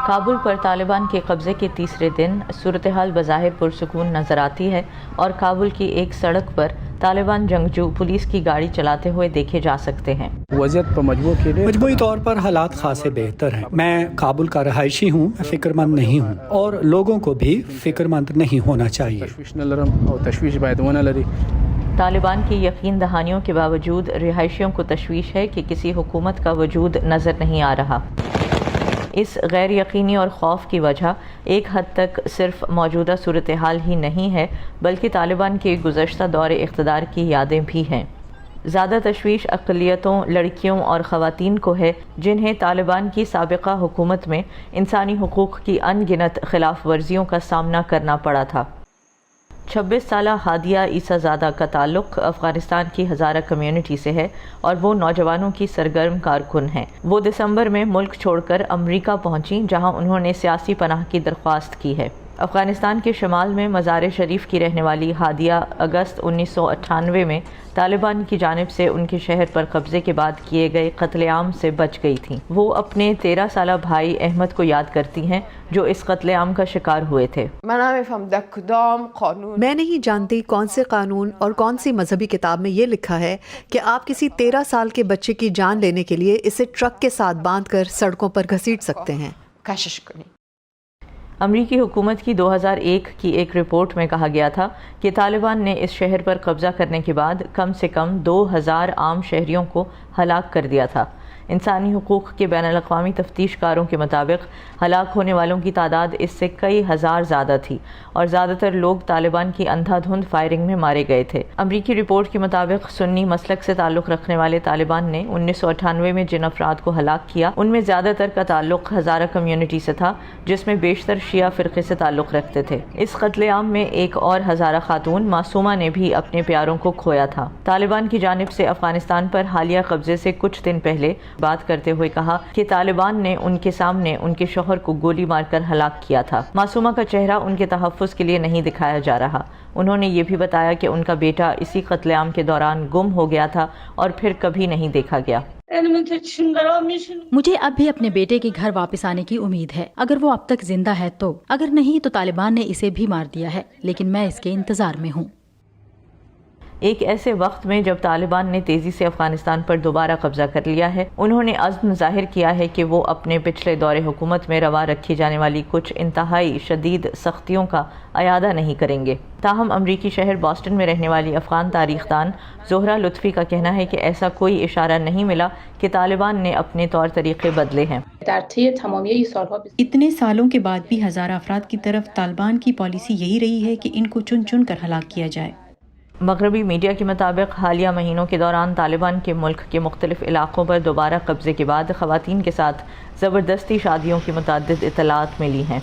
کابل پر طالبان کے قبضے کے تیسرے دن صورتحال بظاہر پرسکون نظر آتی ہے اور کابل کی ایک سڑک پر طالبان جنگجو پولیس کی گاڑی چلاتے ہوئے دیکھے جا سکتے ہیں۔ مجموعی طور پر حالات خاصے بہتر ہیں۔ میں کابل کا رہائشی ہوں، میں فکر مند نہیں ہوں اور لوگوں کو بھی فکر مند نہیں ہونا چاہیے۔ طالبان کی یقین دہانیوں کے باوجود رہائشیوں کو تشویش ہے کہ کسی حکومت کا وجود نظر نہیں آ رہا۔ اس غیر یقینی اور خوف کی وجہ ایک حد تک صرف موجودہ صورتحال ہی نہیں ہے بلکہ طالبان کے گزشتہ دور اقتدار کی یادیں بھی ہیں۔ زیادہ تشویش اقلیتوں، لڑکیوں اور خواتین کو ہے جنہیں طالبان کی سابقہ حکومت میں انسانی حقوق کی ان گنت خلاف ورزیوں کا سامنا کرنا پڑا تھا۔ 26 سالہ ہادیہ عیسیٰ زادہ کا تعلق افغانستان کی ہزارہ کمیونٹی سے ہے اور وہ نوجوانوں کی سرگرم کارکن ہیں۔ وہ دسمبر میں ملک چھوڑ کر امریکہ پہنچیں جہاں انہوں نے سیاسی پناہ کی درخواست کی ہے۔ افغانستان کے شمال میں مزار شریف کی رہنے والی ہادیہ اگست 1998 میں طالبان کی جانب سے ان کے شہر پر قبضے کے بعد کیے گئے قتل عام سے بچ گئی تھیں۔ وہ اپنے 13 سالہ بھائی احمد کو یاد کرتی ہیں جو اس قتل عام کا شکار ہوئے تھے۔ میں نہیں جانتی کون سے قانون اور کون سی مذہبی کتاب میں یہ لکھا ہے کہ آپ کسی 13 سال کے بچے کی جان لینے کے لیے اسے ٹرک کے ساتھ باندھ کر سڑکوں پر گھسیٹ سکتے ہیں۔ امریکی حکومت کی 2001 کی ایک رپورٹ میں کہا گیا تھا کہ طالبان نے اس شہر پر قبضہ کرنے کے بعد کم سے کم 2000 عام شہریوں کو ہلاک کر دیا تھا۔ انسانی حقوق کے بین الاقوامی تفتیش کاروں کے مطابق ہلاک ہونے والوں کی تعداد اس سے کئی ہزار زیادہ تھی اور زیادہ تر لوگ طالبان کی اندھا دھند فائرنگ میں مارے گئے تھے۔ امریکی رپورٹ کے مطابق سنی مسلک سے تعلق رکھنے والے طالبان نے 1998 میں جن افراد کو ہلاک کیا ان میں زیادہ تر کا تعلق ہزارہ کمیونٹی سے تھا جس میں بیشتر شیعہ فرقے سے تعلق رکھتے تھے۔ اس قتل عام میں ایک اور ہزارہ خاتون معصومہ نے بھی اپنے پیاروں کو کھویا تھا۔ طالبان کی جانب سے افغانستان پر حالیہ قبضے سے کچھ دن پہلے بات کرتے ہوئے کہا کہ طالبان نے ان کے سامنے ان کے شوہر کو گولی مار کر ہلاک کیا تھا۔ معصومہ کا چہرہ ان کے تحفظ کے لیے نہیں دکھایا جا رہا۔ انہوں نے یہ بھی بتایا کہ ان کا بیٹا اسی قتل عام کے دوران گم ہو گیا تھا اور پھر کبھی نہیں دیکھا گیا۔ مجھے اب بھی اپنے بیٹے کے گھر واپس آنے کی امید ہے، اگر وہ اب تک زندہ ہے تو، اگر نہیں تو طالبان نے اسے بھی مار دیا ہے، لیکن میں اس کے انتظار میں ہوں۔ ایک ایسے وقت میں جب طالبان نے تیزی سے افغانستان پر دوبارہ قبضہ کر لیا ہے، انہوں نے عزم ظاہر کیا ہے کہ وہ اپنے پچھلے دور حکومت میں روا رکھی جانے والی کچھ انتہائی شدید سختیوں کا اعادہ نہیں کریں گے۔ تاہم امریکی شہر باسٹن میں رہنے والی افغان تاریخ دان زہرہ لطفی کا کہنا ہے کہ ایسا کوئی اشارہ نہیں ملا کہ طالبان نے اپنے طور طریقے بدلے ہیں۔ اتنے سالوں کے بعد بھی ہزارہ افراد کی طرف طالبان کی پالیسی یہی رہی ہے کہ ان کو چن چن کر ہلاک کیا جائے۔ مغربی میڈیا کے مطابق حالیہ مہینوں کے دوران طالبان کے ملک کے مختلف علاقوں پر دوبارہ قبضے کے بعد خواتین کے ساتھ زبردستی شادیوں کی متعدد اطلاعات ملی ہیں۔